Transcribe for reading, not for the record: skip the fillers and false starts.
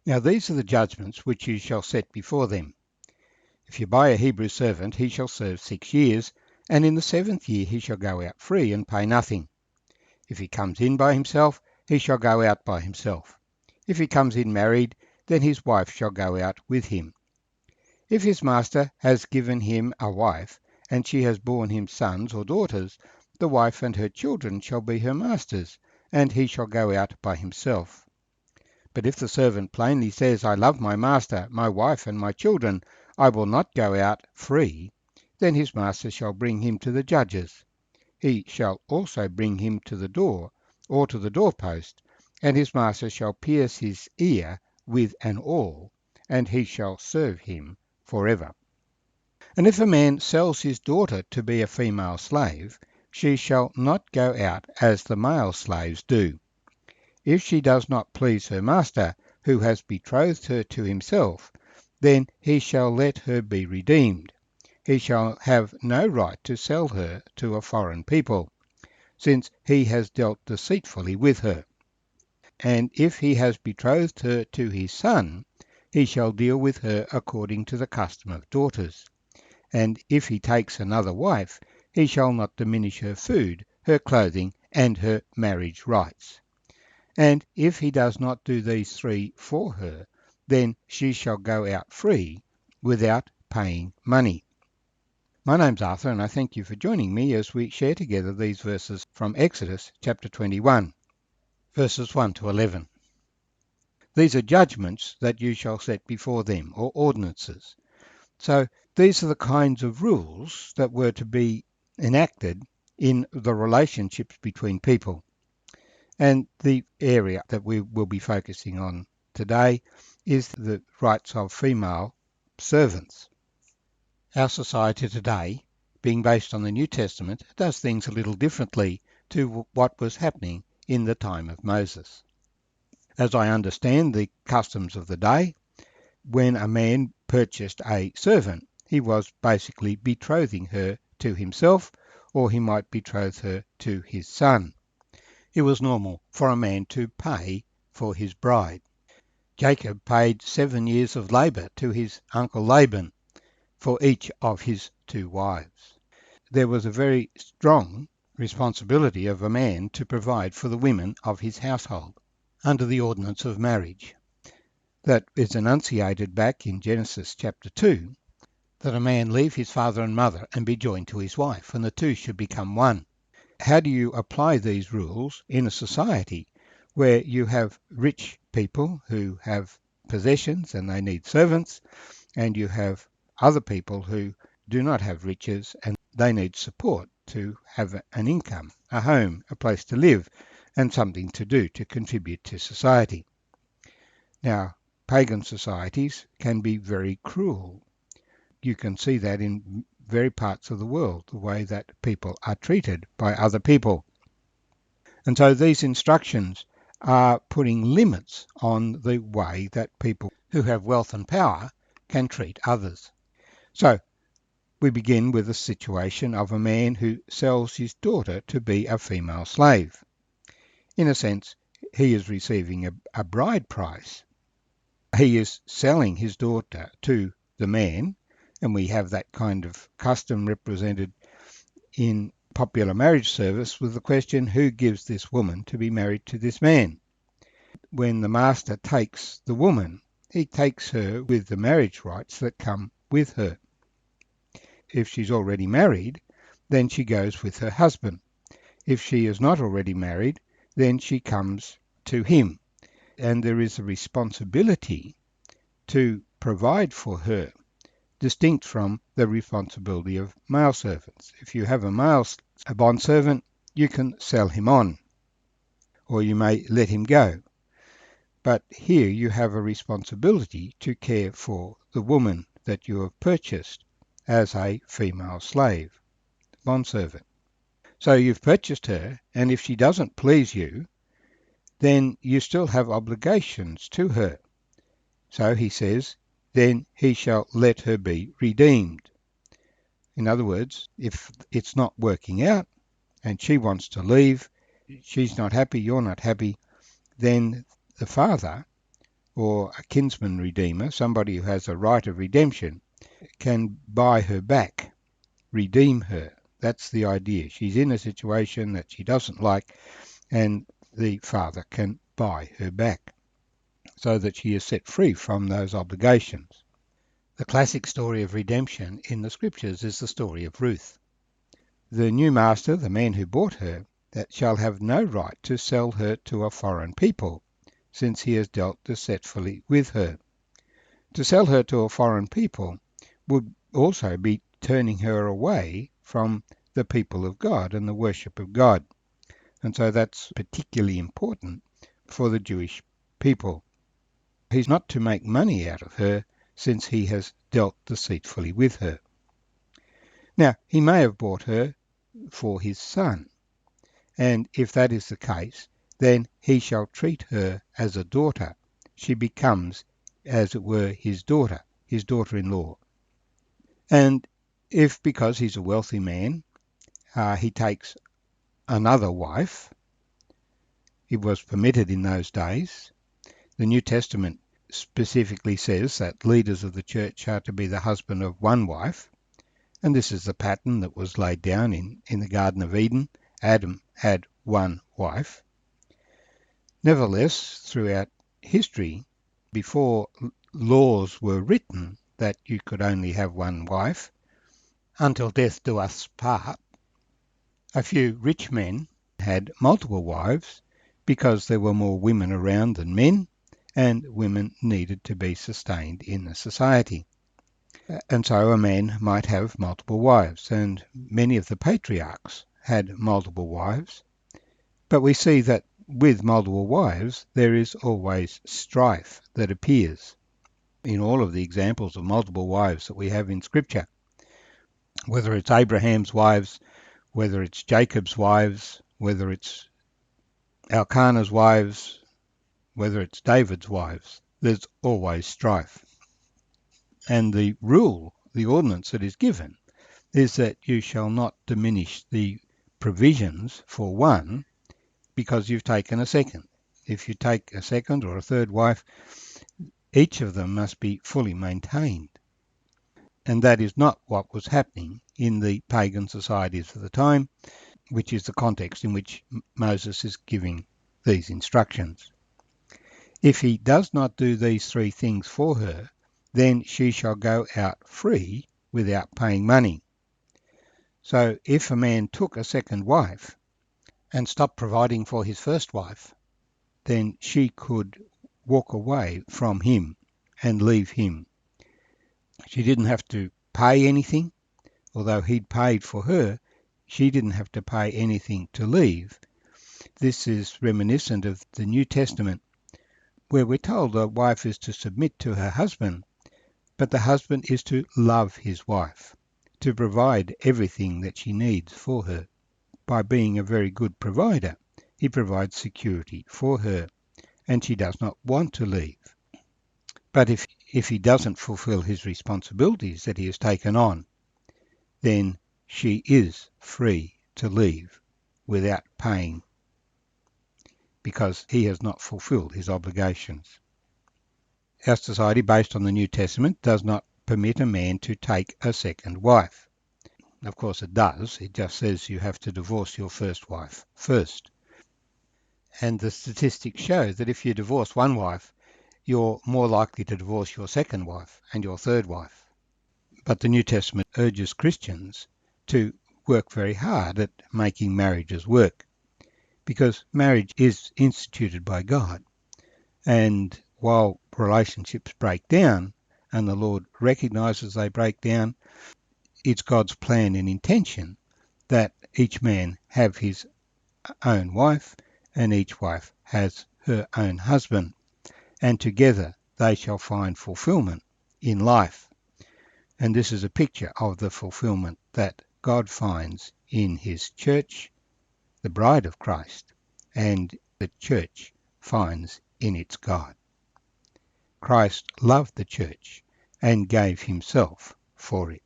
Now these are the judgments which you shall set before them. If you buy a Hebrew servant, he shall serve 6 years, and in the 7th year he shall go out free and pay nothing. If he comes in by himself, he shall go out by himself. If he comes in married, then his wife shall go out with him. If his master has given him a wife, and she has borne him sons or daughters, the wife and her children shall be her master's, and he shall go out by himself. But if the servant plainly says, I love my master, my wife, and my children, I will not go out free, then his master shall bring him to the judges. He shall also bring him to the door, or to the doorpost, and his master shall pierce his ear with an awl, and he shall serve him forever. And if a man sells his daughter to be a female slave, she shall not go out as the male slaves do. If she does not please her master, who has betrothed her to himself, then he shall let her be redeemed. He shall have no right to sell her to a foreign people, since he has dealt deceitfully with her. And if he has betrothed her to his son, he shall deal with her according to the custom of daughters. And if he takes another wife, he shall not diminish her food, her clothing, and her marriage rights. And if he does not do these 3 for her, then she shall go out free without paying money. My name's Arthur, and I thank you for joining me as we share together these verses from Exodus chapter 21, verses 1 to 11. These are judgments that you shall set before them, or ordinances. So these are the kinds of rules that were to be enacted in the relationships between people. And the area that we will be focusing on today is the rights of female servants. Our society today, being based on the New Testament, does things a little differently to what was happening in the time of Moses. As I understand the customs of the day, when a man purchased a servant, he was basically betrothing her to himself, or he might betroth her to his son. It was normal for a man to pay for his bride. Jacob paid 7 years of labour to his uncle Laban for each of his 2 wives. There was a very strong responsibility of a man to provide for the women of his household under the ordinance of marriage. That is enunciated back in Genesis chapter 2, that a man leave his father and mother and be joined to his wife, and the 2 should become one. How do you apply these rules in a society where you have rich people who have possessions and they need servants, and you have other people who do not have riches and they need support to have an income, a home, a place to live, and something to do to contribute to society? Now, pagan societies can be very cruel. You can see that in very parts of the world, the way that people are treated by other people. And so these instructions are putting limits on the way that people who have wealth and power can treat others. So we begin with a situation of a man who sells his daughter to be a female slave. In a sense, he is receiving a bride price. He is selling his daughter to the man, and we have that kind of custom represented in popular marriage service with the question, who gives this woman to be married to this man? When the master takes the woman, he takes her with the marriage rights that come with her. If she's already married, then she goes with her husband. If she is not already married, then she comes to him. And there is a responsibility to provide for her, distinct from the responsibility of male servants. If you have a bondservant, you can sell him on, or you may let him go. But here you have a responsibility to care for the woman that you have purchased as a female slave, bondservant. So you've purchased her, and if she doesn't please you, then you still have obligations to her. So he says, then he shall let her be redeemed. In other words, if it's not working out and she wants to leave, she's not happy, you're not happy, then the father or a kinsman redeemer, somebody who has a right of redemption, can buy her back, redeem her. That's the idea. She's in a situation that she doesn't like, and the father can buy her back so that she is set free from those obligations. The classic story of redemption in the scriptures is the story of Ruth. The new master, the man who bought her, that shall have no right to sell her to a foreign people, since he has dealt deceitfully with her. To sell her to a foreign people would also be turning her away from the people of God and the worship of God. And so that's particularly important for the Jewish people. He's not to make money out of her, since he has dealt deceitfully with her. Now, he may have bought her for his son, and if that is the case, then he shall treat her as a daughter. She becomes, as it were, his daughter-in-law. And if, because he's a wealthy man, he takes another wife, it was permitted in those days. The New Testament specifically says that leaders of the church are to be the husband of one wife, and this is the pattern that was laid down in the Garden of Eden. Adam had one wife. Nevertheless, throughout history, before laws were written that you could only have one wife, until death do us part, a few rich men had multiple wives because there were more women around than men, and women needed to be sustained in the society. And so a man might have multiple wives, and many of the patriarchs had multiple wives. But we see that with multiple wives, there is always strife that appears in all of the examples of multiple wives that we have in Scripture. Whether it's Abraham's wives, whether it's Jacob's wives, whether it's Elkanah's wives, whether it's David's wives, there's always strife. And the rule, the ordinance that is given, is that you shall not diminish the provisions for one because you've taken a second. If you take a second or a third wife, each of them must be fully maintained. And that is not what was happening in the pagan societies of the time, which is the context in which Moses is giving these instructions. If he does not do these three things for her, then she shall go out free without paying money. So if a man took a second wife and stopped providing for his first wife, then she could walk away from him and leave him. She didn't have to pay anything, although he'd paid for her. She didn't have to pay anything to leave. This is reminiscent of the New Testament, where we're told the wife is to submit to her husband, but the husband is to love his wife, to provide everything that she needs for her. By being a very good provider, he provides security for her, and she does not want to leave. But if he doesn't fulfill his responsibilities that he has taken on, then she is free to leave without paying, because he has not fulfilled his obligations. Our society, based on the New Testament, does not permit a man to take a second wife. Of course it does. It just says you have to divorce your first wife first. And the statistics show that if you divorce one wife, you're more likely to divorce your second wife and your third wife. But the New Testament urges Christians to work very hard at making marriages work, because marriage is instituted by God. And while relationships break down, and the Lord recognizes they break down, it's God's plan and intention that each man have his own wife and each wife has her own husband, and together they shall find fulfillment in life. And this is a picture of the fulfillment that God finds in his church, the bride of Christ, and the church finds in its God. Christ loved the church and gave himself for it.